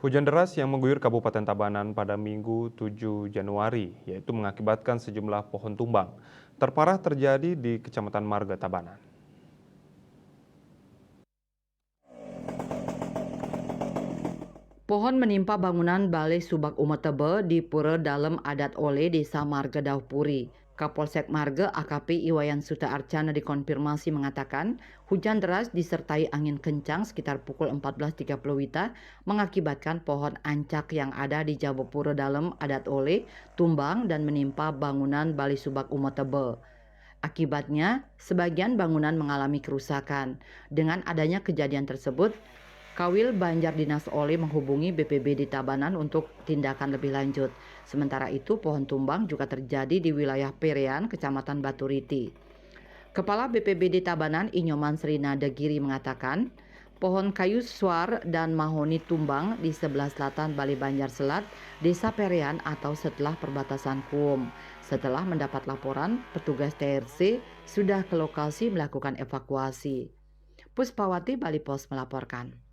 Hujan deras yang mengguyur Kabupaten Tabanan pada Minggu 7 Januari, yaitu mengakibatkan sejumlah pohon tumbang. Terparah terjadi di Kecamatan Marga Tabanan. Pohon menimpa bangunan Balai Subak Umatebe di Pura Dalem Adat Ole Desa Marga Daupuri. Kapolsek Marga AKP Iwayan Suta Arcana dikonfirmasi mengatakan hujan deras disertai angin kencang sekitar pukul 14.30 WITA mengakibatkan pohon ancak yang ada di Jabopura Dalem Adat Ole tumbang dan menimpa bangunan Balai Subak Umatebe. Akibatnya, sebagian bangunan mengalami kerusakan. Dengan adanya kejadian tersebut, Kawil Banjar Dinas Oli menghubungi BPBD Tabanan untuk tindakan lebih lanjut. Sementara itu, pohon tumbang juga terjadi di wilayah Perean, Kecamatan Baturiti. Kepala BPBD Tabanan Inyoman Srina Degiri mengatakan, pohon kayu suar dan mahoni tumbang di sebelah selatan Bali Banjar Selat, Desa Perean atau setelah perbatasan Kuum. Setelah mendapat laporan, petugas TRC sudah ke lokasi melakukan evakuasi. Puspawati Bali Pos melaporkan.